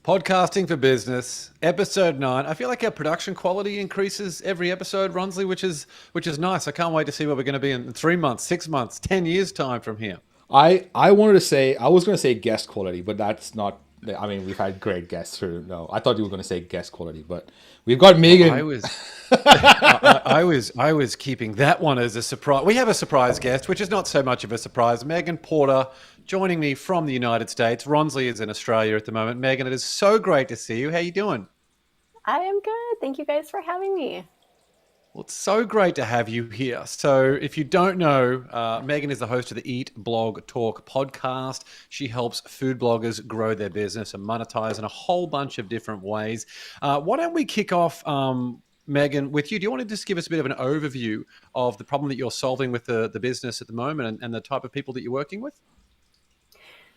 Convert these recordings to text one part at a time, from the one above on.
Podcasting for Business, episode 9. I feel like our production quality increases every episode, Ronsley, which is nice. I can't wait to see where we're going to be in 3 months, 6 months, 10 years time from here. I was going to say guest quality, but that's not. I mean, we've had great guests through. No, I thought you were going to say guest quality, but we've got Well, I Megan. was, I was keeping that one as a surprise. We have a surprise guest, which is not so much of a surprise. Megan Porta joining me from the United States. Ronsley is in Australia at the moment. Megan, it is so great to see you. How you doing? I am good. Thank you guys for having me. Well, it's so great to have you here. So, if you don't know, Megan is the host of the Eat, Blog, Talk podcast. She helps food bloggers grow their business and monetize in a whole bunch of different ways. Why don't we kick off, Megan, with you? Do you want to just give us a bit of an overview of the problem that you're solving with the business at the moment and the type of people that you're working with?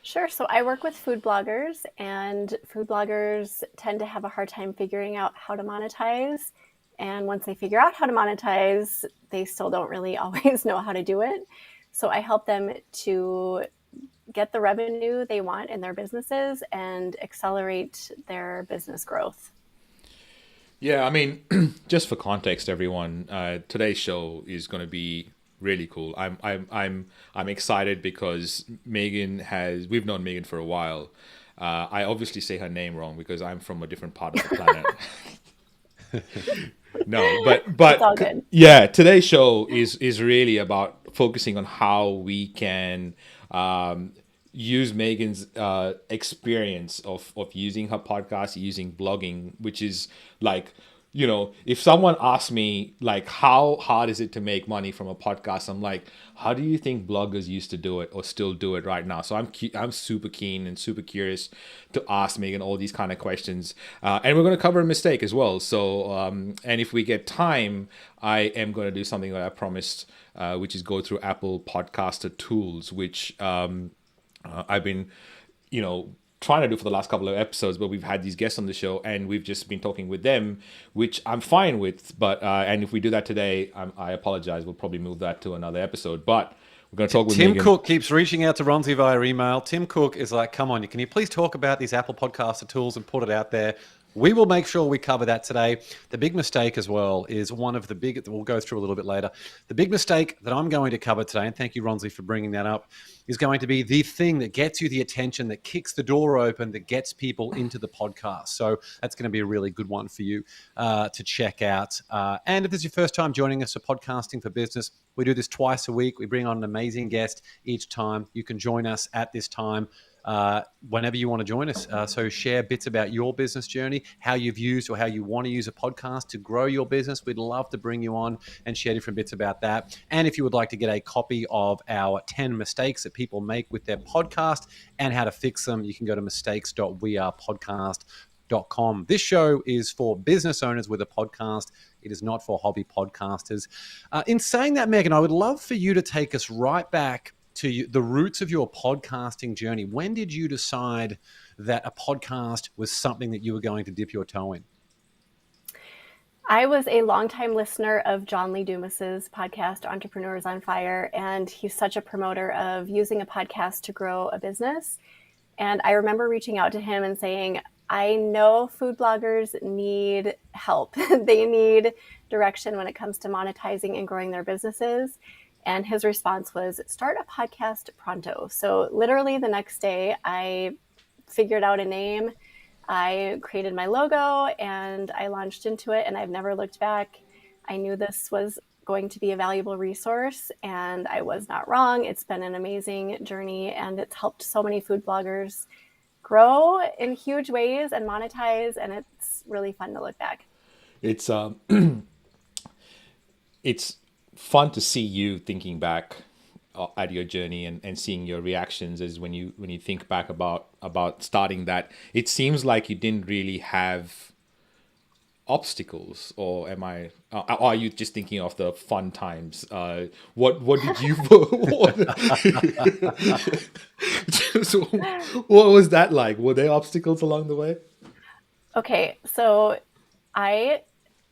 Sure. So I work with food bloggers, and food bloggers tend to have a hard time figuring out how to monetize. And once they figure out how to monetize, they still don't really always know how to do it. So I help them to get the revenue they want in their businesses and accelerate their business growth. Yeah, I mean, just for context, everyone, today's show is going to be really cool. I'm excited because Megan has. We've known Megan for a while. I obviously say her name wrong because I'm from a different part of the planet. No, It's all good. yeah, today's show is really about focusing on how we can use Megan's experience of using her podcast, using blogging, which is like, if someone asks me like how hard is it to make money from a podcast, I'm like, how do you think bloggers used to do it or still do it right now? So I'm super keen and super curious to ask Megan all these kind of questions, and we're going to cover a mistake as well. So and if we get time, I am going to do something that I promised, which is go through Apple Podcaster tools, which I've been, trying to do for the last couple of episodes, but we've had these guests on the show and we've just been talking with them, which I'm fine with. But and if we do that today, I apologize. We'll probably move that to another episode. But we're going to talk with Tim Megan. Cook keeps reaching out to Ronsley via email. Tim Cook is like, come on, can you please talk about these Apple Podcaster tools and put it out there? We will make sure we cover that today. The big mistake as well is one of the big, that we'll go through a little bit later. The big mistake that I'm going to cover today, and thank you, Ronsley, for bringing that up, is going to be the thing that gets you the attention, that kicks the door open, that gets people into the podcast. So that's going to be a really good one for you to check out. And if this is your first time joining us for Podcasting for Business, we do this twice a week. We bring on an amazing guest each time. You can join us at this time whenever you want to join us. So share bits about your business journey, how you've used or how you want to use a podcast to grow your business. We'd love to bring you on and share different bits about that. And if you would like to get a copy of our 10 mistakes that people make with their podcast and how to fix them, you can go to mistakes.wearepodcast.com. This show is for business owners with a podcast. It is not for hobby podcasters. In saying that, Megan, I would love for you to take us right back to the roots of your podcasting journey. When did you decide that a podcast was something that you were going to dip your toe in? I was a longtime listener of John Lee Dumas's podcast, Entrepreneurs on Fire, and he's such a promoter of using a podcast to grow a business. And I remember reaching out to him and saying, I know food bloggers need help. They need direction when it comes to monetizing and growing their businesses. And his response was, start a podcast pronto. So literally the next day, I figured out a name. I created my logo and I launched into it, and I've never looked back. I knew this was going to be a valuable resource, and I was not wrong. It's been an amazing journey, and it's helped so many food bloggers grow in huge ways and monetize, and it's really fun to look back. It's it's fun to see you thinking back at your journey and seeing your reactions as when you think back about starting that. It seems like you didn't really have obstacles, or am I are you just thinking of the fun times? What did you what, so what was that like? Were there obstacles along the way? Okay, so I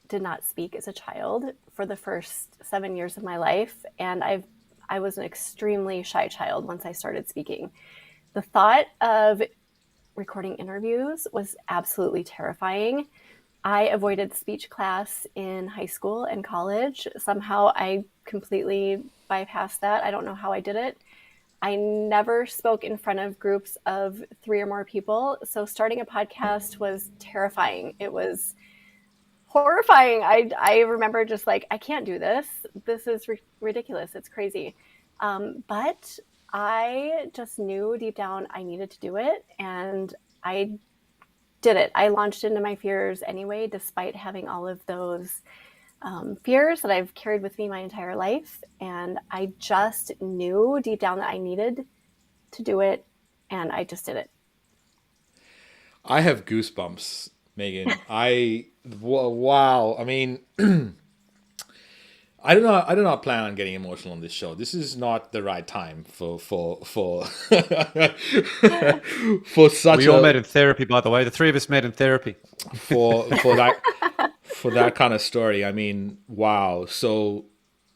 did not speak as a child for the first 7 years of my life, and I was an extremely shy child once I started speaking. The thought of recording interviews was absolutely terrifying. I avoided speech class in high school and college. Somehow I completely bypassed that. I don't know how I did it. I never spoke in front of groups of 3 or more people. So starting a podcast was terrifying. It was horrifying. I remember just like, I can't do this. This is ridiculous. It's crazy. But I just knew deep down I needed to do it. And I did it. I launched into my fears anyway, despite having all of those fears that I've carried with me my entire life. And I just knew deep down that I needed to do it. And I just did it. I have goosebumps, Megan. Wow. I mean, I do not plan on getting emotional on this show. This is not the right time for for such We all met in therapy, by the way. The three of us met in therapy. for that kind of story. I mean, wow. So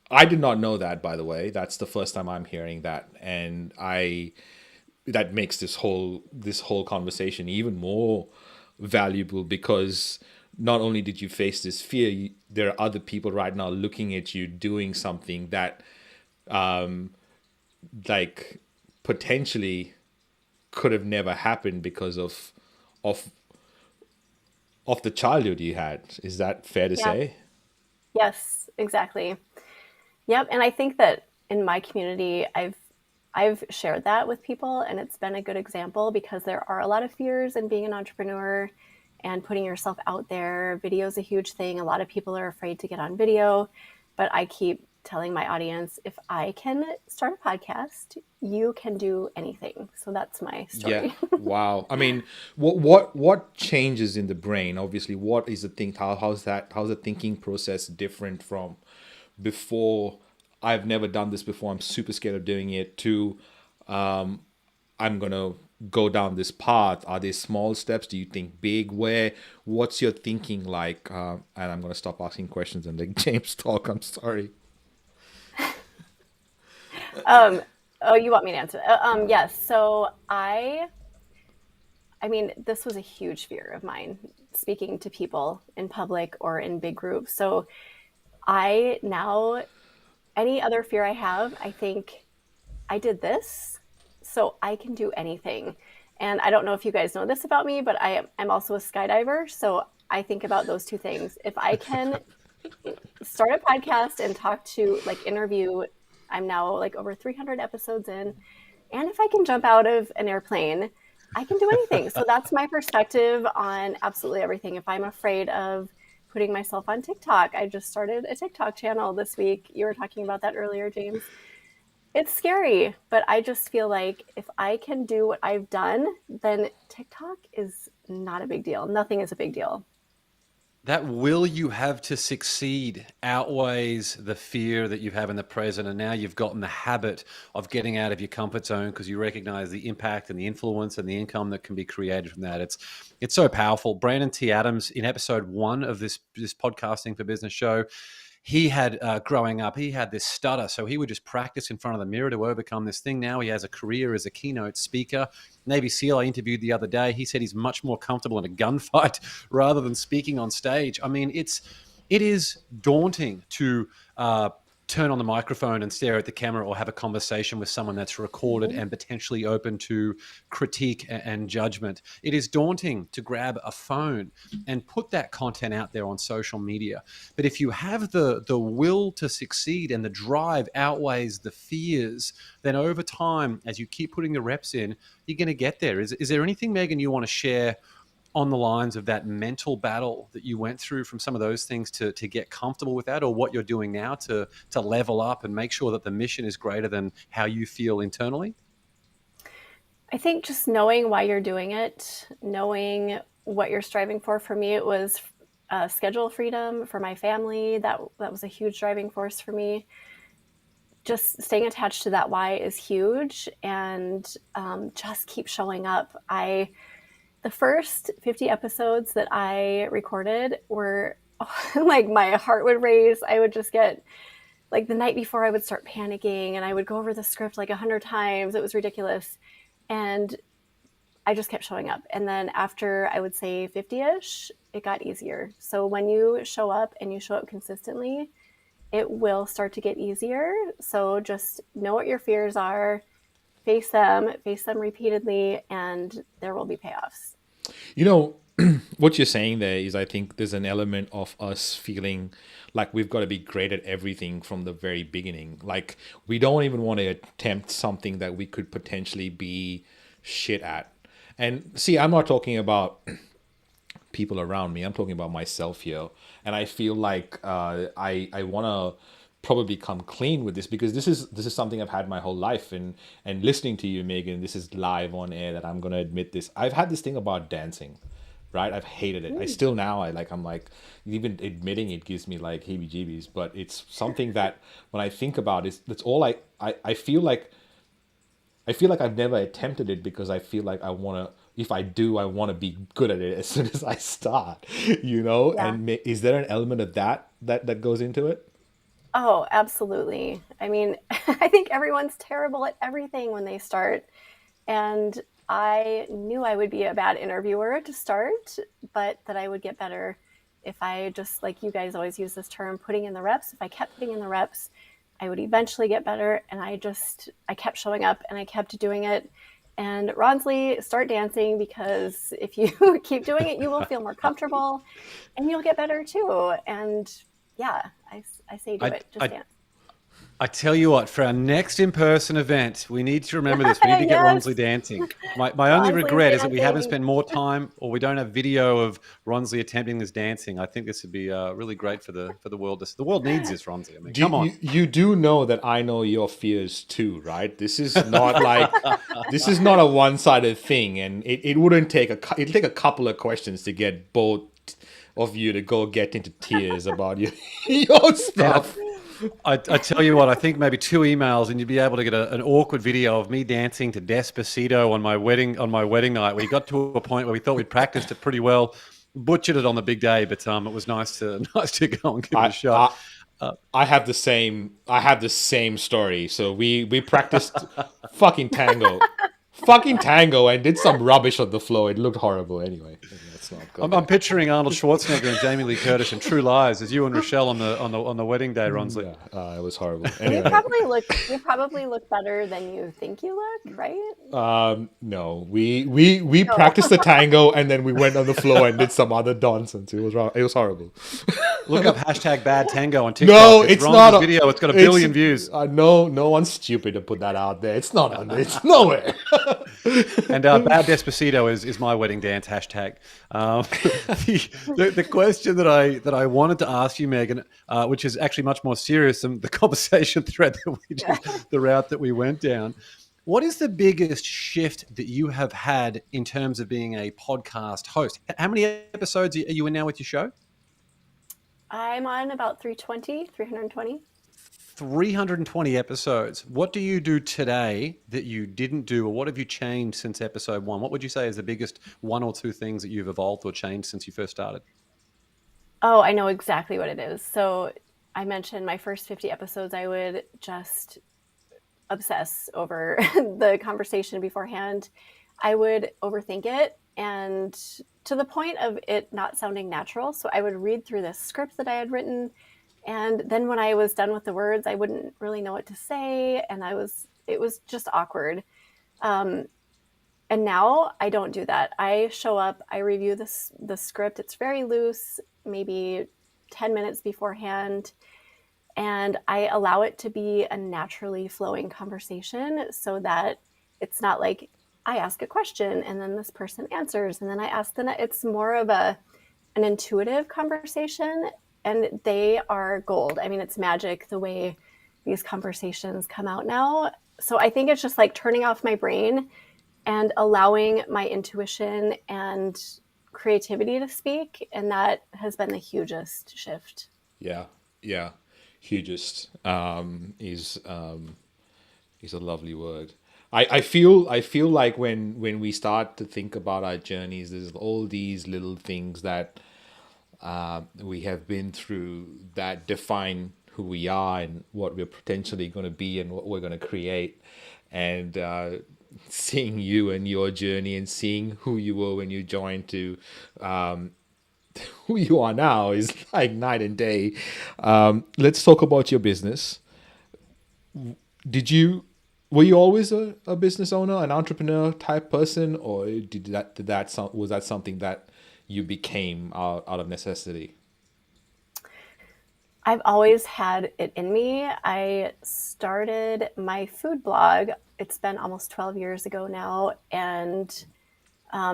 I did not know that, by the way. That's the first time I'm hearing that, and that makes this whole conversation even more valuable, because not only did you face this fear, there are other people right now looking at you doing something that like potentially could have never happened because of the childhood you had. Is that fair to Yeah. say? Yes, exactly. Yep. And I think that in my community, I've shared that with people, and it's been a good example because there are a lot of fears in being an entrepreneur and putting yourself out there. Video is a huge thing. A lot of people are afraid to get on video, but I keep telling my audience, if I can start a podcast, you can do anything. So that's my story. Yeah. Wow. I mean, what changes in the brain? Obviously, what is the thing? How's the thinking process different from before? I've never done this before. I'm super scared of doing it. To I'm gonna go down this path. Are there small steps? Do you think big? What's your thinking like? And I'm gonna stop asking questions and let James talk. I'm sorry. Oh, you want me to answer? Yes. So I mean, this was a huge fear of mine, speaking to people in public or in big groups. So I now, any other fear I have, I think I did this, so I can do anything. And I don't know if you guys know this about me, but I'm also a skydiver. So I think about those two things. If I can start a podcast and talk to, like, interview, I'm now like over 300 episodes in. And if I can jump out of an airplane, I can do anything. So that's my perspective on absolutely everything. If I'm afraid of putting myself on TikTok, I just started a TikTok channel this week. You were talking about that earlier, James. It's scary, but I just feel like if I can do what I've done, then TikTok is not a big deal. Nothing is a big deal. That will you have to succeed outweighs the fear that you have in the present. And now you've gotten the habit of getting out of your comfort zone because you recognize the impact and the influence and the income that can be created from that. It's so powerful. Brandon T. Adams, in episode 1 of this Podcasting for Business show, he had growing up, he had this stutter. So he would just practice in front of the mirror to overcome this thing. Now he has a career as a keynote speaker. Navy SEAL I interviewed the other day, he said he's much more comfortable in a gunfight rather than speaking on stage. I mean, it is daunting to turn on the microphone and stare at the camera or have a conversation with someone that's recorded and potentially open to critique and judgment. It is daunting to grab a phone and put that content out there on social media. But if you have the will to succeed and the drive outweighs the fears, then over time, as you keep putting the reps in, you're going to get there. Is there anything, Megan, you want to share on the lines of that mental battle that you went through from some of those things to get comfortable with that, or what you're doing now to level up and make sure that the mission is greater than how you feel internally? I think just knowing why you're doing it, knowing what you're striving for. For me, it was schedule freedom for my family. That was a huge driving force for me. Just staying attached to that why is huge, and just keep showing up. The first 50 episodes that I recorded were like, my heart would race. I would just get, like, the night before I would start panicking, and I would go over the script like 100 times. It was ridiculous. And I just kept showing up. And then after I would say 50-ish, it got easier. So when you show up and you show up consistently, it will start to get easier. So just know what your fears are, face them repeatedly, and there will be payoffs. You know, what you're saying there is, I think there's an element of us feeling like we've got to be great at everything from the very beginning. Like we don't even want to attempt something that we could potentially be shit at. And see, I'm not talking about people around me. I'm talking about myself here. And I feel like I want to probably come clean with this, because this is something I've had my whole life. And listening to you, Megan, this is live on air that I'm going to admit this. I've had this thing about dancing, right? I've hated it. I still now, I'm like, even admitting it gives me like heebie-jeebies. But it's something that when I think about it, that's all I feel like. I feel like I've never attempted it because I feel like I want to, if I do, I want to be good at it as soon as I start, you know? Yeah. And is there an element of that goes into it? Oh, absolutely. I mean, I think everyone's terrible at everything when they start. And I knew I would be a bad interviewer to start, but that I would get better if I just, like you guys always use this term, putting in the reps. If I kept putting in the reps, I would eventually get better. And I kept showing up and I kept doing it. And Ronsley, start dancing, because if you keep doing it, you will feel more comfortable and you'll get better too. And yeah, I say do it. Just dance. I tell you what, for our next in-person event, we need to remember this. We need to get Yes. Ronsley dancing. My only Ronsley regret is that we haven't dancing. spent more time, or we don't have video of Ronsley attempting this dancing. I think this would be really great for the world. The world needs this, Ronsley. I mean, come on. You do know that I know your fears too, right? This is not like this is not a one-sided thing, and it wouldn't take it'd take a couple of questions to get both of you to go get into tears about your stuff. I tell you what, I think maybe 2 emails and you'd be able to get an awkward video of me dancing to Despacito on my wedding night. We got to a point where we thought we'd practiced it pretty well, butchered it on the big day, but it was nice to go and give it a shot. I have the same story. So we practiced fucking tango, and did some rubbish on the floor. It looked horrible. Anyway, that's not good. I'm picturing Arnold Schwarzenegger and Jamie Lee Curtis in True Lies as you and Rochelle on the wedding day, Ronsley. Yeah, it was horrible. Anyway. You probably look better than you think you look, right? No, we practiced the tango and then we went on the floor and did some other nonsense. It was horrible. Look up #bad tango on TikTok. No, it's not a video. It's got 1 billion views. No one's stupid to put that out there. It's not on there. It's nowhere. And bad Despacito is my wedding dance hashtag. The question that I wanted to ask you, Megan, which is actually much more serious than the conversation thread the route that we went down. What is the biggest shift that you have had in terms of being a podcast host? How many episodes are you in now with your show? I'm on about 320. 320 episodes. What do you do today that you didn't do, or what have you changed since episode 1? What would you say is the biggest 1 or 2 things that you've evolved or changed since you first started? Oh, I know exactly what it is. So I mentioned my first 50 episodes, I would just obsess over the conversation beforehand. I would overthink it, and to the point of it not sounding natural. So I would read through this script that I had written, and then when I was done with the words, I wouldn't really know what to say, and it was just awkward. And now I don't do that. I show up, I review the script. It's very loose, maybe 10 minutes beforehand, and I allow it to be a naturally flowing conversation, so that it's not like I ask a question and then this person answers and then I ask them. It's more of an intuitive conversation, and they are gold. I mean, it's magic the way these conversations come out now. So I think it's just like turning off my brain and allowing my intuition and creativity to speak. And that has been the hugest shift. Yeah. Hugest is a lovely word. I feel like when we start to think about our journeys, there's all these little things that we have been through that define who we are and what we're potentially going to be and what we're going to create. And seeing you and your journey and seeing who you were when you joined to who you are now is like night and day. Let's talk about your business. Did you were you always a business owner, an entrepreneur type person, or was that something that you became out of necessity? I've always had it in me. I started my food blog. It's been almost 12 years ago now, and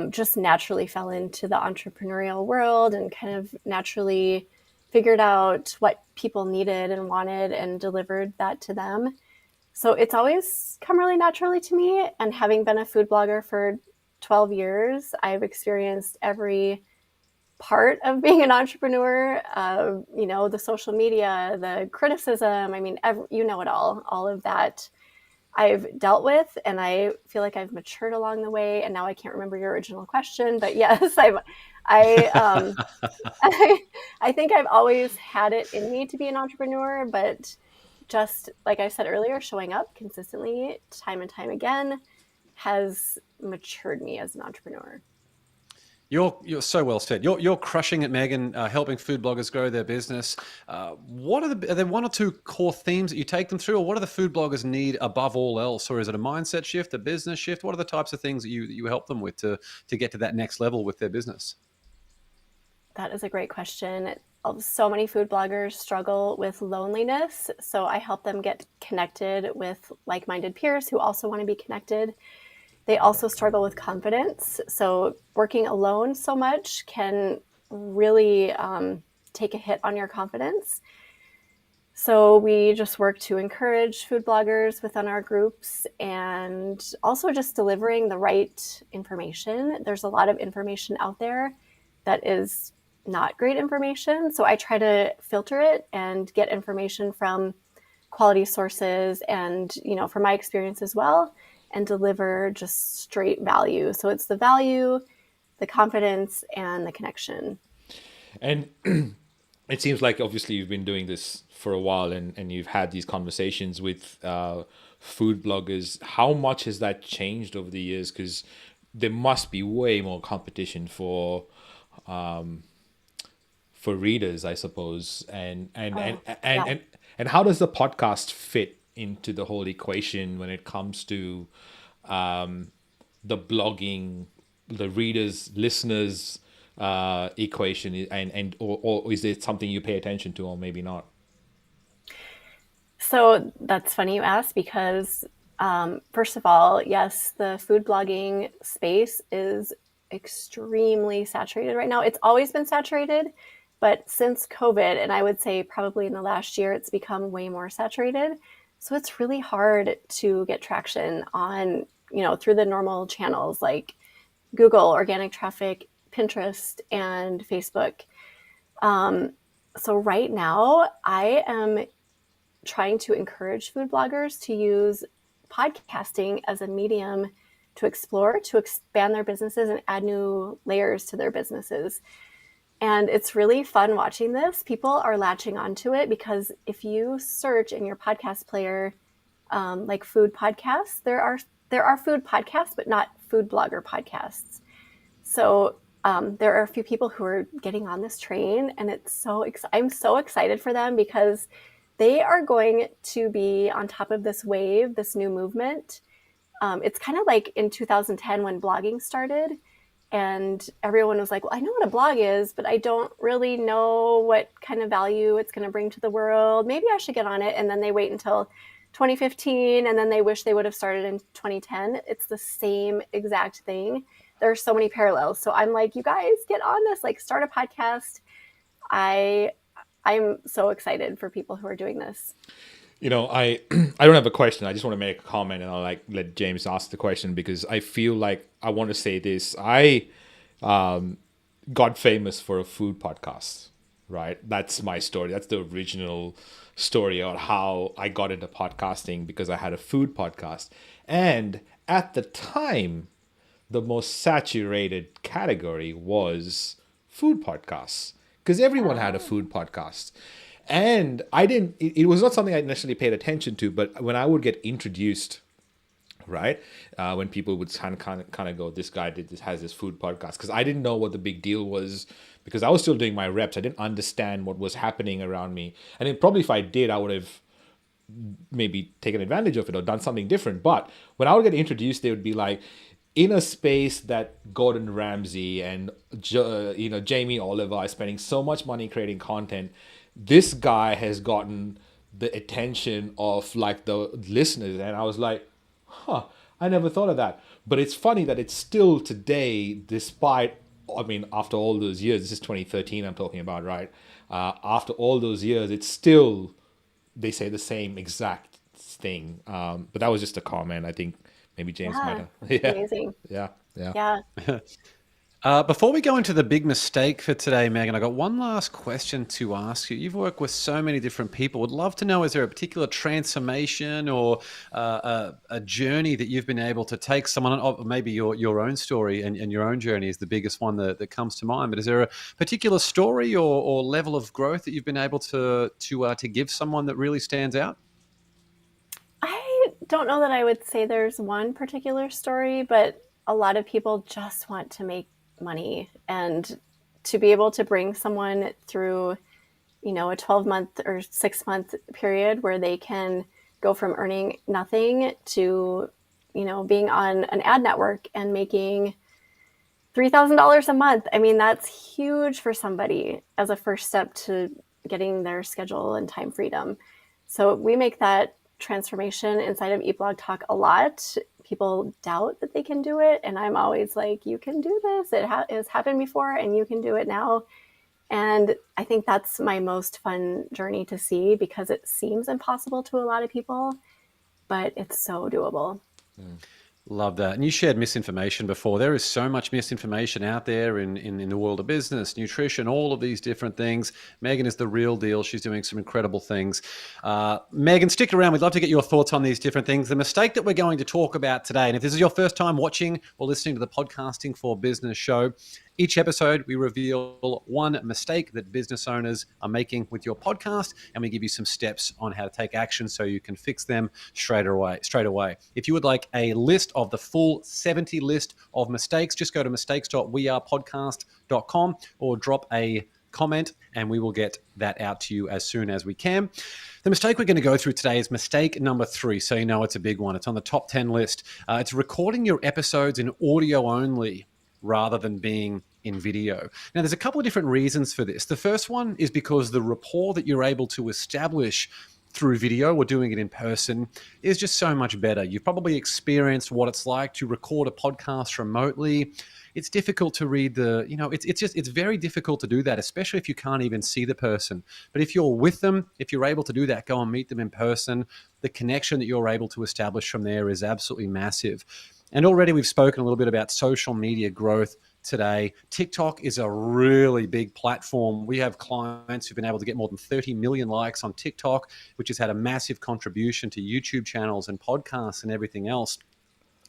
just naturally fell into the entrepreneurial world and kind of naturally figured out what people needed and wanted and delivered that to them. So it's always come really naturally to me. And having been a food blogger for 12 years, I've experienced every part of being an entrepreneur, the social media, the criticism. I mean, you know it all of that I've dealt with, and I feel like I've matured along the way. And now I can't remember your original question, but yes, I, um, I think I've always had it in me to be an entrepreneur, but just like I said earlier, showing up consistently time and time again has matured me as an entrepreneur. You're so well said. You're crushing it, Megan. Helping food bloggers grow their business. Are there one or two core themes that you take them through, or what do the food bloggers need above all else, or is it a mindset shift, a business shift? What are the types of things that you help them with to get to that next level with their business? That is a great question. So many food bloggers struggle with loneliness, so I help them get connected with like-minded peers who also want to be connected. They also struggle with confidence. So working alone so much can really take a hit on your confidence. So we just work to encourage food bloggers within our groups and also just delivering the right information. There's a lot of information out there that is not great information. So I try to filter it and get information from quality sources and, from my experience as well, and deliver just straight value. So it's the value, the confidence, and the connection. And it seems like obviously you've been doing this for a while and you've had these conversations with food bloggers. How much has that changed over the years? Because there must be way more competition for readers, I suppose. And how does the podcast fit into the whole equation when it comes to the blogging, the readers, listeners equation, or is it something you pay attention to, or maybe not? So that's funny you ask, because first of all, yes, the food blogging space is extremely saturated right now. It's always been saturated, but since COVID, and I would say probably in the last year, it's become way more saturated. So it's really hard to get traction on, through the normal channels like Google, organic traffic, Pinterest, and Facebook. So right now I am trying to encourage food bloggers to use podcasting as a medium to explore, to expand their businesses and add new layers to their businesses. And it's really fun watching this. People are latching onto it because if you search in your podcast player, like food podcasts, there are food podcasts, but not food blogger podcasts. So there are a few people who are getting on this train, and I'm so excited for them because they are going to be on top of this wave, this new movement. It's kind of like in 2010 when blogging started. And everyone was like, well, I know what a blog is, but I don't really know what kind of value it's going to bring to the world. Maybe I should get on it. And then they wait until 2015, and then they wish they would have started in 2010. It's the same exact thing. There are so many parallels. So I'm like, you guys get on this, like start a podcast. I'm so excited for people who are doing this. I don't have a question. I just want to make a comment, and I'll let James ask the question because I feel like I want to say this. I got famous for a food podcast, right? That's my story. That's the original story on how I got into podcasting, because I had a food podcast. And at the time, the most saturated category was food podcasts because everyone had a food podcast. And it was not something I initially paid attention to, but when I would get introduced right? When people would kind of go, this guy has this food podcast, because I didn't know what the big deal was, because I was still doing my reps. I didn't understand what was happening around me, and then probably if I did, I would have maybe taken advantage of it or done something different. But when I would get introduced, they would be like, in a space that Gordon Ramsay and Jamie Oliver are spending so much money creating content, this guy has gotten the attention of like the listeners. And I was like, huh, I never thought of that. But it's funny that it's still today, despite, I mean, after all those years, this is 2013 I'm talking about, right? After all those years, it's still, they say the same exact thing. But that was just a comment. I think maybe James might Yeah, have. Yeah. amazing. Yeah. Yeah. Yeah. Before we go into the big mistake for today, Megan, I got one last question to ask you. You've worked with so many different people. Would love to know, is there a particular transformation or a journey that you've been able to take someone on? Or maybe your own story and your own journey is the biggest one that comes to mind. But is there a particular story or level of growth that you've been able to give someone that really stands out? I don't know that I would say there's one particular story, but a lot of people just want to make money, and to be able to bring someone through, a 12-month or 6-month period where they can go from earning nothing to, being on an ad network and making $3,000 a month. I mean, that's huge for somebody as a first step to getting their schedule and time freedom. So we make that transformation inside of Eat Blog Talk a lot. People doubt that they can do it, and I'm always like, you can do this. It has happened before, and you can do it now. And I think that's my most fun journey to see, because it seems impossible to a lot of people, but it's so doable. Love that. And you shared misinformation before. There is so much misinformation out there in the world of business, nutrition, all of these different things. Megan is the real deal. She's doing some incredible things. Megan, stick around. We'd love to get your thoughts on these different things. The mistake that we're going to talk about today, and if this is your first time watching or listening to the Podcasting for Business show, each episode, we reveal one mistake that business owners are making with your podcast, and we give you some steps on how to take action so you can fix them straight away. If you would like a list of the full 70 list of mistakes, just go to mistakes.wearepodcast.com or drop a comment, and we will get that out to you as soon as we can. The mistake we're going to go through today is mistake number 3. So you know it's a big one. It's on the top 10 list. It's recording your episodes in audio only rather than being in video. Now, there's a couple of different reasons for this. The first one is because the rapport that you're able to establish through video or doing it in person is just so much better. You've probably experienced what it's like to record a podcast remotely. It's difficult to read it's very difficult to do that, especially if you can't even see the person. But if you're with them, if you're able to do that, go and meet them in person, the connection that you're able to establish from there is absolutely massive. And already we've spoken a little bit about social media growth today. TikTok is a really big platform. We have clients who've been able to get more than 30 million likes on TikTok, which has had a massive contribution to YouTube channels and podcasts and everything else.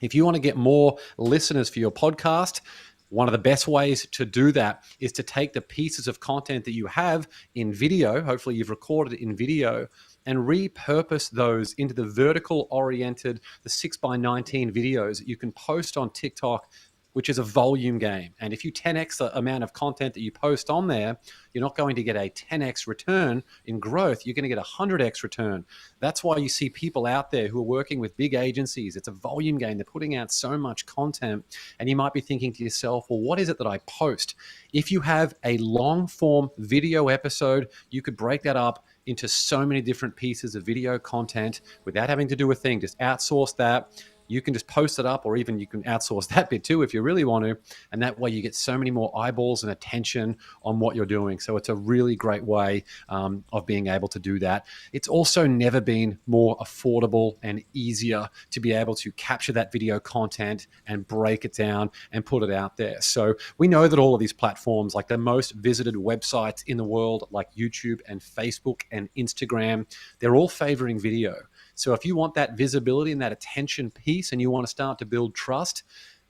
If you want to get more listeners for your podcast, one of the best ways to do that is to take the pieces of content that you have in video, hopefully you've recorded it in video, and repurpose those into the vertical oriented, the 6x19 videos that you can post on TikTok, which is a volume game. And if you 10x the amount of content that you post on there, you're not going to get a 10x return in growth. You're going to get a 100x return. That's why you see people out there who are working with big agencies. It's a volume game. They're putting out so much content. And you might be thinking to yourself, well, what is it that I post? If you have a long form video episode, you could break that up into so many different pieces of video content without having to do a thing. Just outsource that. You can just post it up, or even you can outsource that bit too if you really want to. And that way you get so many more eyeballs and attention on what you're doing. So it's a really great way of being able to do that. It's also never been more affordable and easier to be able to capture that video content and break it down and put it out there. So we know that all of these platforms, like the most visited websites in the world, like YouTube and Facebook and Instagram, they're all favoring video. So if you want that visibility and that attention piece and you want to start to build trust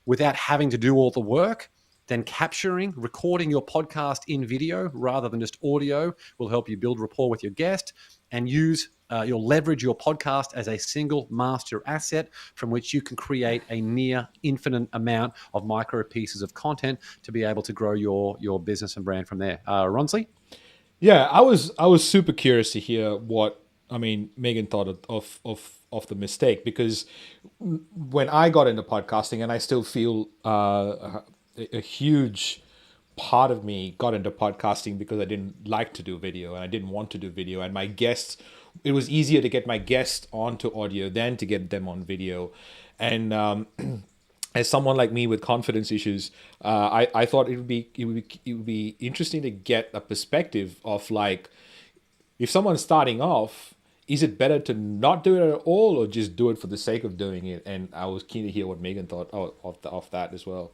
without having to do all the work, then recording your podcast in video rather than just audio will help you build rapport with your guest, and you'll leverage your podcast as a single master asset from which you can create a near infinite amount of micro pieces of content to be able to grow your business and brand from there. Ronsley? Yeah, I was super curious to hear what Megan thought of the mistake, because when I got into podcasting, and I still feel a huge part of me got into podcasting because I didn't like to do video and I didn't want to do video, and my guests, it was easier to get my guests onto audio than to get them on video. And as someone like me with confidence issues, I thought it would be interesting to get a perspective of, like, if someone's starting off, is it better to not do it at all or just do it for the sake of doing it? And I was keen to hear what Megan thought of that as well.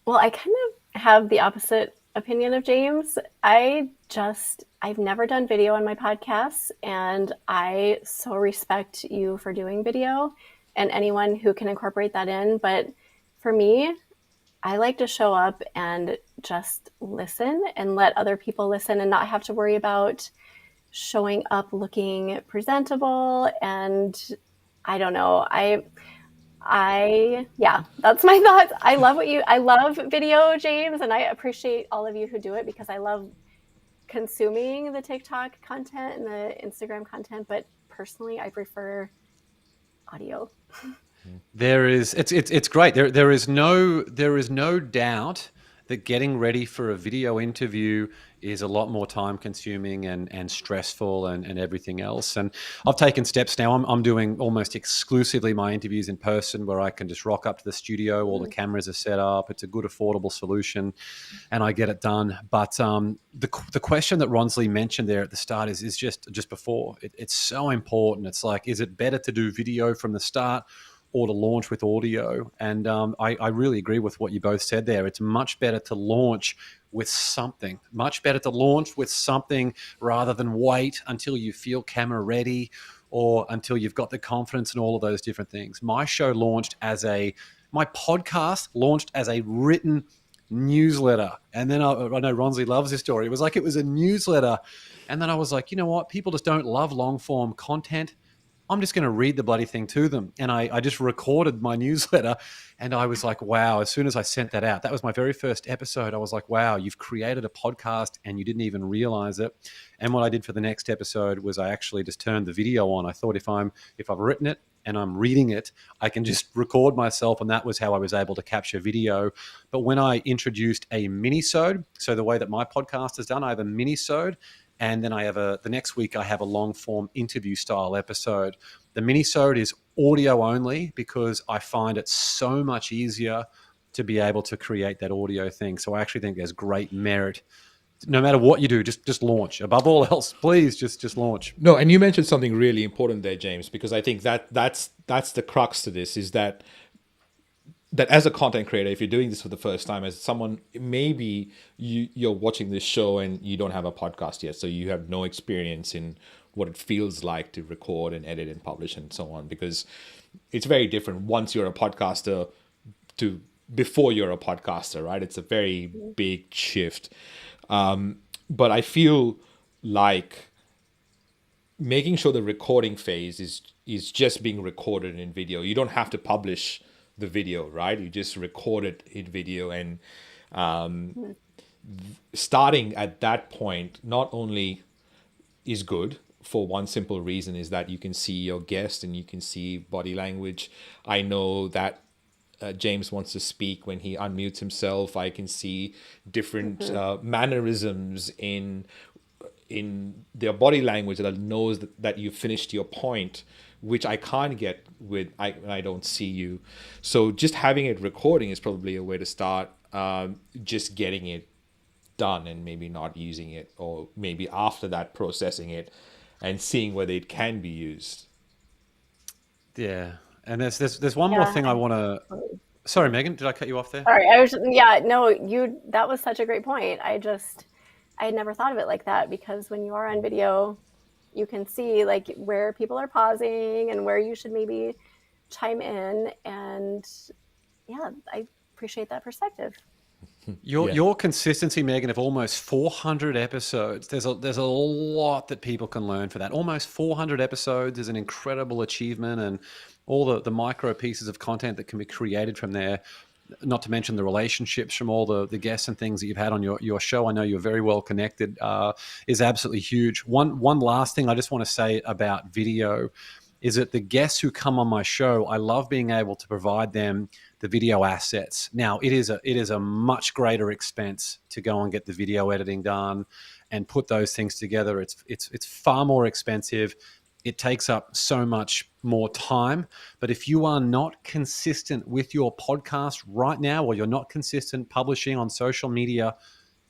Well, I kind of have the opposite opinion of James. I've never done video on my podcasts, and I so respect you for doing video and anyone who can incorporate that in. But for me, I like to show up and just listen and let other people listen and not have to worry about showing up looking presentable. And I don't know. Yeah, that's my thoughts. I love video, James, and I appreciate all of you who do it because I love consuming the TikTok content and the Instagram content, but personally I prefer audio. It's great. There is no doubt that getting ready for a video interview is a lot more time consuming and stressful and everything else. And I've taken steps now. I'm doing almost exclusively my interviews in person, where I can just rock up to the studio. All the cameras are set up. It's a good, affordable solution, and I get it done. But the question that Ronsley mentioned there at the start is just before. It's so important. It's like, is it better to do video from the start or to launch with audio? And I really agree with what you both said there. It's much better to launch with something, rather than wait until you feel camera ready or until you've got the confidence and all of those different things. My podcast launched as a written newsletter. And then I know Ronsley loves this story. It was a newsletter. And then I was like, you know what? People just don't love long form content. I'm just going to read the bloody thing to them. And I just recorded my newsletter, and I was like, wow, as soon as I sent that out, that was my very first episode. I was like, wow, you've created a podcast and you didn't even realize it. And what I did for the next episode was I actually just turned the video on. I thought if I've written it and I'm reading it, I can just record myself. And that was how I was able to capture video. But when I introduced a mini-sode, so the way that my podcast is done, I have a mini-sode. And then the next week I have a long form interview style episode. The mini-sode is audio only because I find it so much easier to be able to create that audio thing. So I actually think there's great merit. No matter what you do, just launch. Above all else, please just launch. No, and you mentioned something really important there, James, because I think that's the crux to this, is that as a content creator, if you're doing this for the first time, as someone, maybe you're watching this show and you don't have a podcast yet, so you have no experience in what it feels like to record and edit and publish and so on, because it's very different once you're a podcaster to before you're a podcaster, right? It's a very big shift. But I feel like making sure the recording phase is just being recorded in video. You don't have to publish the video, right? You just record it in video, and starting at that point not only is good for one simple reason, is that you can see your guest and you can see body language. I know that James wants to speak when he unmutes himself. I can see different mannerisms in their body language that knows that you finished your point, which I can't get when I don't see you. So just having it recording is probably a way to start, just getting it done and maybe not using it, or maybe after that processing it and seeing whether it can be used. Yeah. And there's one more thing I want to... Sorry, Megan, did I cut you off there? Sorry, that was such a great point. I had never thought of it like that, because when you are on video, you can see like where people are pausing and where you should maybe chime in. And yeah, I appreciate that perspective. Your consistency, Megan, of almost 400 episodes. There's a lot that people can learn for that. Almost 400 episodes is an incredible achievement, and all the micro pieces of content that can be created from there. Not to mention the relationships from all the guests and things that you've had on your show. I know you're very well connected. Is absolutely huge. One last thing I just want to say about video is that the guests who come on my show, I love being able to provide them the video assets. Now, it is a much greater expense to go and get the video editing done and put those things together. It's far more expensive. It takes up so much more time. But if you are not consistent with your podcast right now, or you're not consistent publishing on social media,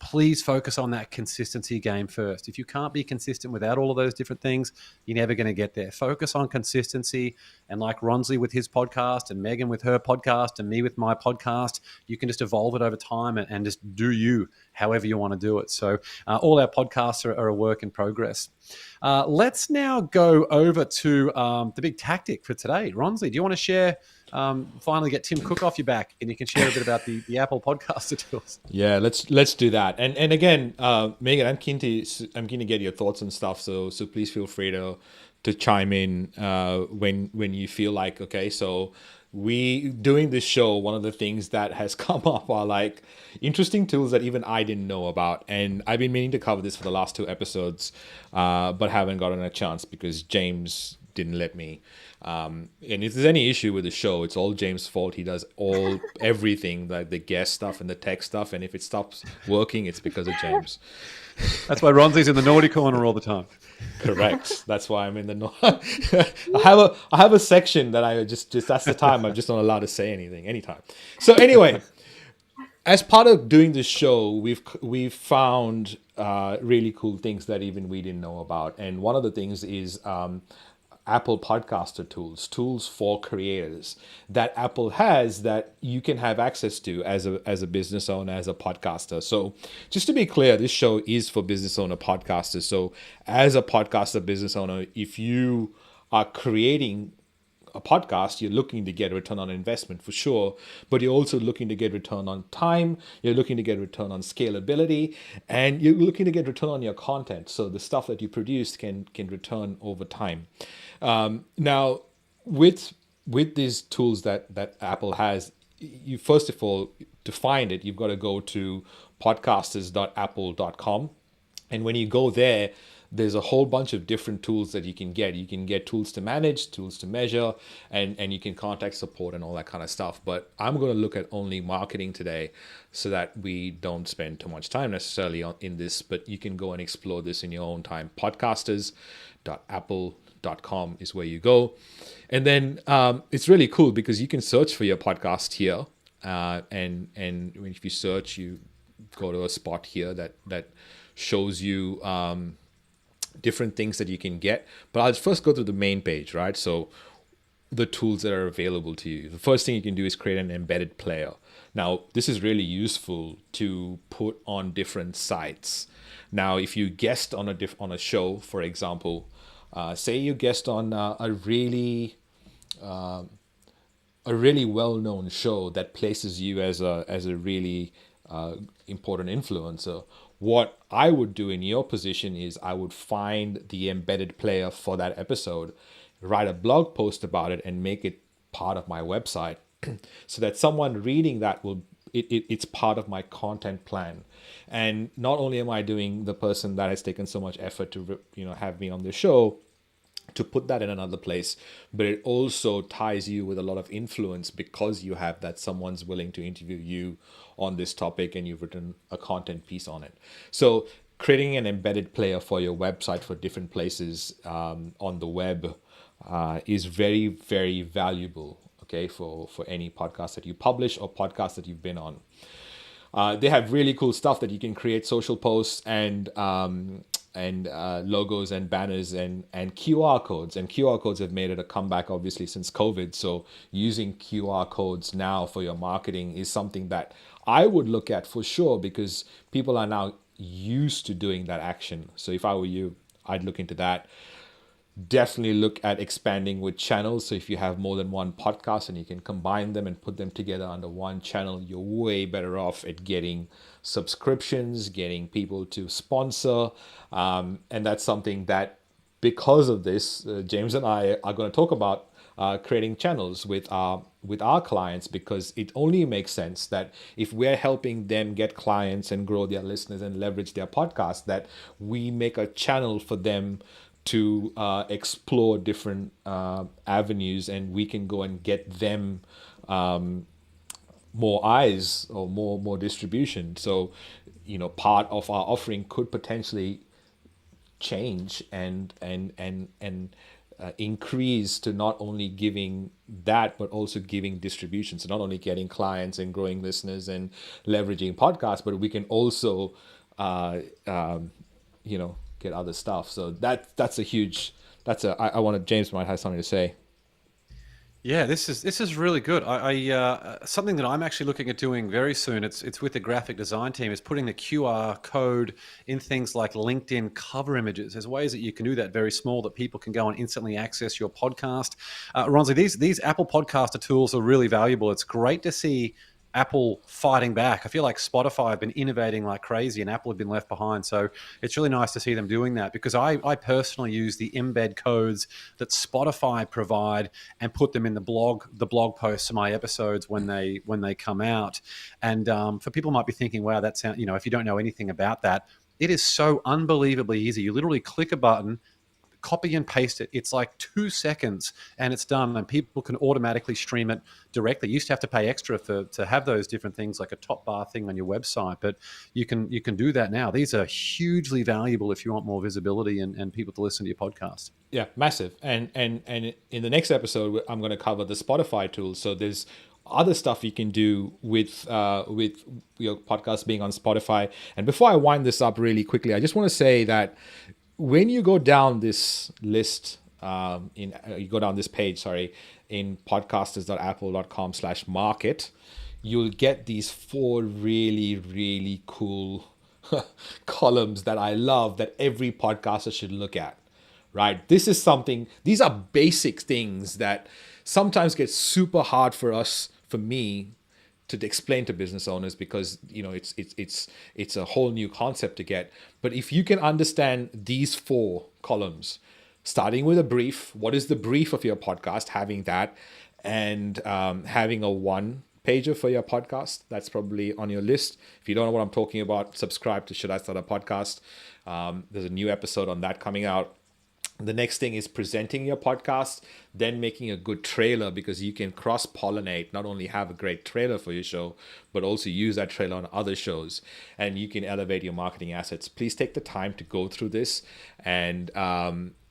please focus on that consistency game first. If you can't be consistent without all of those different things, you're never going to get there. Focus on consistency. And like Ronsley with his podcast and Megan with her podcast and me with my podcast, you can just evolve it over time and just do you however you want to do it. So all our podcasts are a work in progress. Let's now go over to the big tactic for today. Ronsley, do you want to share, finally get Tim Cook off your back, and you can share a bit about the Apple podcaster tools? Yeah, let's do that. And again, Megan, I'm keen to get your thoughts and stuff. So please feel free to chime in when you feel like, okay. So we doing this show, one of the things that has come up are like interesting tools that even I didn't know about, and I've been meaning to cover this for the last 2 episodes, but haven't gotten a chance because James didn't let me. And if there's any issue with the show, it's all James' fault. He does everything, like the guest stuff and the tech stuff, and if it stops working, it's because of James. That's why Ronsley's in the naughty corner all the time. Correct. That's why I'm in the I have a section that I just that's the time I'm just not allowed to say anything anytime. So anyway, as part of doing this show, we've found really cool things that even we didn't know about, and one of the things is Apple podcaster tools for creators that Apple has that you can have access to as a business owner, as a podcaster. So just to be clear, this show is for business owner podcasters. So as a podcaster business owner, if you are creating a podcast, you're looking to get a return on investment for sure, but you're also looking to get return on time, you're looking to get return on scalability, and you're looking to get return on your content. So the stuff that you produce can return over time. Now, with these tools that Apple has, you first of all, to find it, you've got to go to podcasters.apple.com. And when you go there, there's a whole bunch of different tools that you can get. You can get tools to manage, tools to measure, and you can contact support and all that kind of stuff. But I'm going to look at only marketing today so that we don't spend too much time necessarily in this, but you can go and explore this in your own time. Podcasters.apple.com is where you go. And then it's really cool because you can search for your podcast here. And if you search, you go to a spot here that shows you different things that you can get. But I'll first go to the main page, right? So the tools that are available to you. The first thing you can do is create an embedded player. Now, this is really useful to put on different sites. Now, if you guest on a show, for example, say you guest on a really well-known show that places you as a really important influencer. What I would do in your position is I would find the embedded player for that episode, write a blog post about it, and make it part of my website so that someone reading that it's part of my content plan. And not only am I doing the person that has taken so much effort to have me on the show, to put that in another place, but it also ties you with a lot of influence because you have that someone's willing to interview you on this topic and you've written a content piece on it. So creating an embedded player for your website for different places on the web is very, very valuable, okay, for any podcast that you publish or podcast that you've been on. They have really cool stuff that you can create social posts and logos and banners and QR codes. And QR codes have made it a comeback, obviously, since COVID. So using QR codes now for your marketing is something that I would look at for sure, because people are now used to doing that action. So if I were you, I'd look into that. definitely look at expanding with channels. So if you have more than one podcast and you can combine them and put them together under one channel, you're way better off at getting subscriptions, getting people to sponsor. And that's something that, because of this, James and I are going to talk about creating channels with our clients, because it only makes sense that if we're helping them get clients and grow their listeners and leverage their podcast, that we make a channel for them to explore different avenues, and we can go and get them more eyes or more distribution. So, part of our offering could potentially change and increase to not only giving that, but also giving distribution. So not only getting clients and growing listeners and leveraging podcasts, but we can also get other stuff. So that's a huge. I wanted, James might have something to say. Yeah, this is really good. Something that I'm actually looking at doing very soon. It's with the graphic design team. Is putting the QR code in things like LinkedIn cover images. There's ways that you can do that very small, that people can go and instantly access your podcast. Ronsley, these Apple Podcaster tools are really valuable. It's great to see Apple fighting back. I feel like Spotify have been innovating like crazy and Apple have been left behind. So it's really nice to see them doing that, because I personally use the embed codes that Spotify provide and put them in the blog posts of my episodes when they come out. And for people who might be thinking, wow, that sounds, if you don't know anything about that, it is so unbelievably easy. You literally click a button, copy and paste it. It's like 2 seconds and it's done, and people can automatically stream it directly. You used to have to pay extra to have those different things, like a top bar thing on your website, but you can do that now. These are hugely valuable if you want more visibility and people to listen to your podcast. Yeah, massive. And in the next episode, I'm going to cover the Spotify tool. So there's other stuff you can do with your podcast being on Spotify. And before I wind this up really quickly, I just want to say that when you go down this list, you go down this page, in podcasters.apple.com/market, you'll get these 4 really, really cool columns that I love, that every podcaster should look at, right? These are basic things that sometimes get super hard for me to explain to business owners, because it's a whole new concept to get. But if you can understand these 4 columns, starting with a brief, what is the brief of your podcast, having that, and having a 1-pager for your podcast, that's probably on your list. If you don't know what I'm talking about, subscribe to Should I Start a Podcast? There's a new episode on that coming out. The next thing is presenting your podcast, then making a good trailer, because you can cross-pollinate, not only have a great trailer for your show, but also use that trailer on other shows, and you can elevate your marketing assets. Please take the time to go through this. And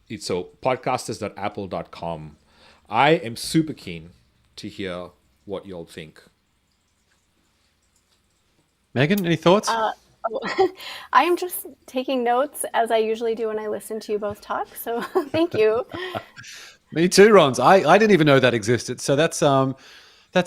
it's so podcasters.apple.com. I am super keen to hear what y'all think. Megan, any thoughts? I am just taking notes, as I usually do when I listen to you both talk. So thank you. Me too, Rons. I didn't even know that existed. So that's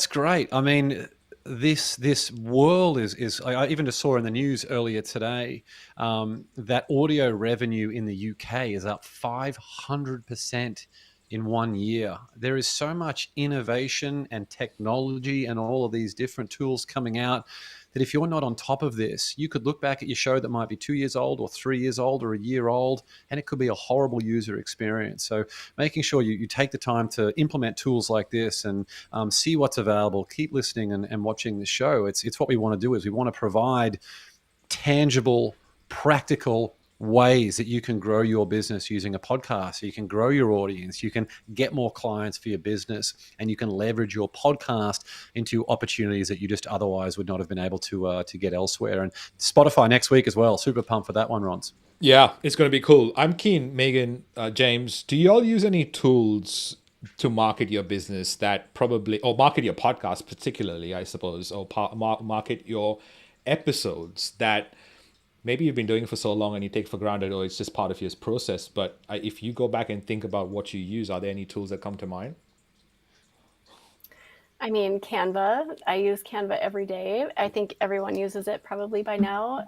great. I mean, this world is I even just saw in the news earlier today that audio revenue in the UK is up 500% in 1 year. There is so much innovation and technology and all of these different tools coming out that if you're not on top of this, you could look back at your show that might be 2 years old or 3 years old or a year old, and it could be a horrible user experience. So making sure you take the time to implement tools like this and see what's available, keep listening and watching the show. It's what we want to do, is we want to provide tangible, practical ways that you can grow your business using a podcast. So you can grow your audience, you can get more clients for your business, and you can leverage your podcast into opportunities that you just otherwise would not have been able to get elsewhere. And Spotify next week as well. Super pumped for that one, Rons. Yeah, it's going to be cool. I'm keen. Megan, James, do you all use any tools to market your business that probably, or market your podcast particularly, I suppose, or market your episodes that maybe you've been doing it for so long and you take for granted, or it's just part of your process? But if you go back and think about what you use, are there any tools that come to mind? I mean, Canva. I use Canva every day. I think everyone uses it probably by now.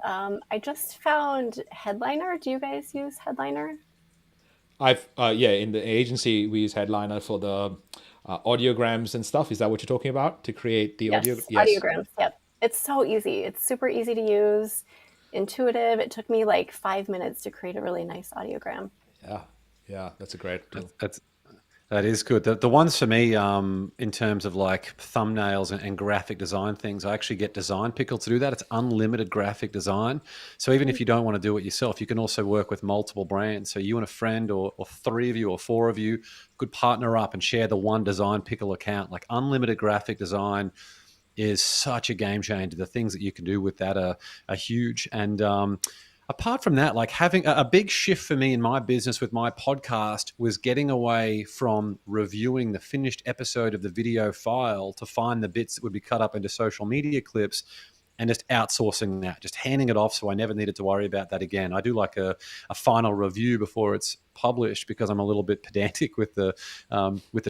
I just found Headliner. Do you guys use Headliner? In the agency we use Headliner for the audiograms and stuff. Is that what you're talking about to create the audio? Yes, Yes. audiograms. Yep. It's so easy. It's super easy to use, intuitive. It took me like 5 minutes to create a really nice audiogram. Yeah. Yeah. That's a great tool. That is good. The ones for me, in terms of like thumbnails and graphic design things, I actually get Design Pickle to do that. It's unlimited graphic design. So even if you don't want to do it yourself, you can also work with multiple brands. So you and a friend or three of you or four of you could partner up and share the one Design Pickle account. Like unlimited graphic design is such a game changer. The things that you can do with that are huge. And apart from that, like having a big shift for me in my business with my podcast was getting away from reviewing the finished episode of the video file to find the bits that would be cut up into social media clips and just outsourcing that, just handing it off so I never needed to worry about that again. I do like a final review before it's published because I'm a little bit pedantic with the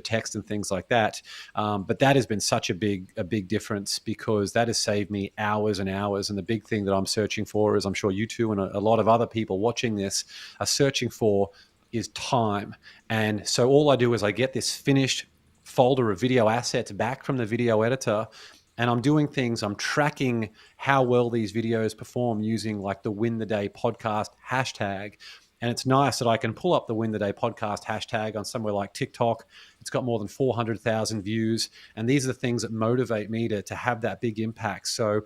text and things like that. But that has been such a big difference because that has saved me hours and hours. And the big thing that I'm searching for, is I'm sure you two and a lot of other people watching this are searching for, is time. And so all I do is I get this finished folder of video assets back from the video editor, and I'm doing things, I'm tracking how well these videos perform using like the Win the Day podcast hashtag. And it's nice that I can pull up the Win the Day podcast hashtag on somewhere like TikTok. It's got more than 400,000 views. And these are the things that motivate me to have that big impact. So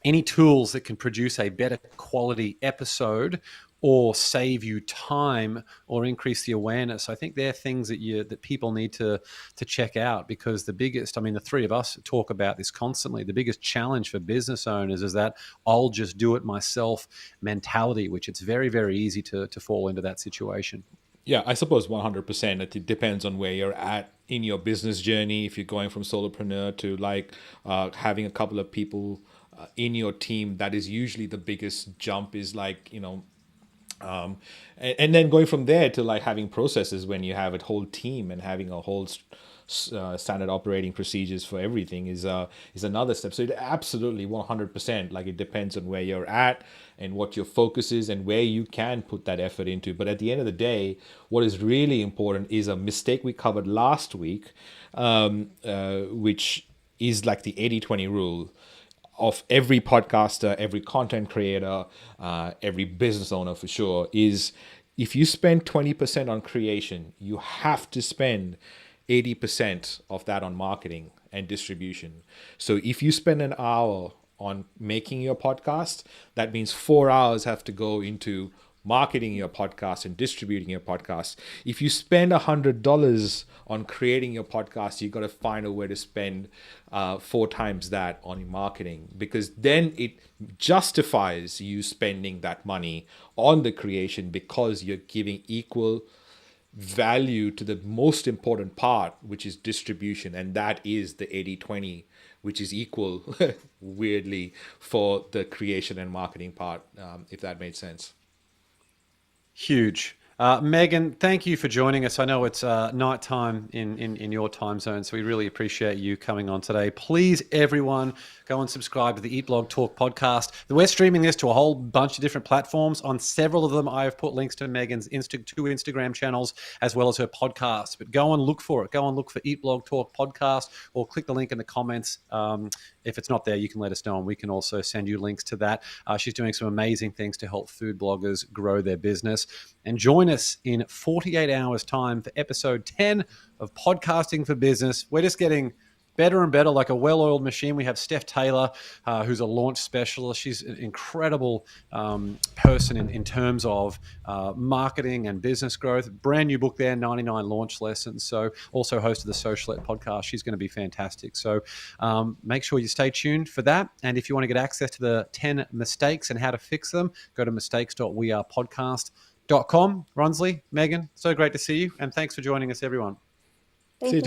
any tools that can produce a better quality episode or save you time or increase the awareness, I think they're things that people need to check out. Because the three of us talk about this constantly. The biggest challenge for business owners is that I'll just do it myself mentality, which it's very, very easy to fall into that situation. Yeah, I suppose 100%. It depends on where you're at in your business journey. If you're going from solopreneur to like having a couple of people in your team, that is usually the biggest jump, is like, and then going from there to like having processes when you have a whole team and having a whole standard operating procedures for everything is another step. So it absolutely 100%, like it depends on where you're at and what your focus is and where you can put that effort into. But at the end of the day, what is really important is a mistake we covered last week, which is like the 80-20 rule of every podcaster, every content creator, every business owner for sure, is if you spend 20% on creation, you have to spend 80% of that on marketing and distribution. So if you spend an hour on making your podcast, that means 4 hours have to go into marketing your podcast and distributing your podcast. If you spend $100 on creating your podcast, you got to find a way to spend 4 times that on marketing, because then it justifies you spending that money on the creation, because you're giving equal value to the most important part, which is distribution, and that is the 80-20, which is equal weirdly for the creation and marketing part, if that made sense. Huge. Megan, thank you for joining us. I know it's nighttime in your time zone, so we really appreciate you coming on today. Please, everyone, go and subscribe to the Eat Blog Talk podcast. We're streaming this to a whole bunch of different platforms. On several of them, I have put links to Megan's two Instagram channels as well as her podcast. But go and look for it. Go and look for Eat Blog Talk podcast, or click the link in the comments. If it's not there, you can let us know, and we can also send you links to that. She's doing some amazing things to help food bloggers grow their business. And join us in 48 hours' time for episode 10 of Podcasting for Business. We're just getting better and better, like a well-oiled machine. We have Steph Taylor, who's a launch specialist. She's an incredible person in terms of marketing and business growth. Brand new book there, 99 Launch Lessons. So also hosted the Socialette podcast. She's going to be fantastic. So make sure you stay tuned for that. And if you want to get access to the 10 mistakes and how to fix them, go to mistakes.wearepodcast.com. Ronsley, Megan, so great to see you. And thanks for joining us, everyone. Thank you.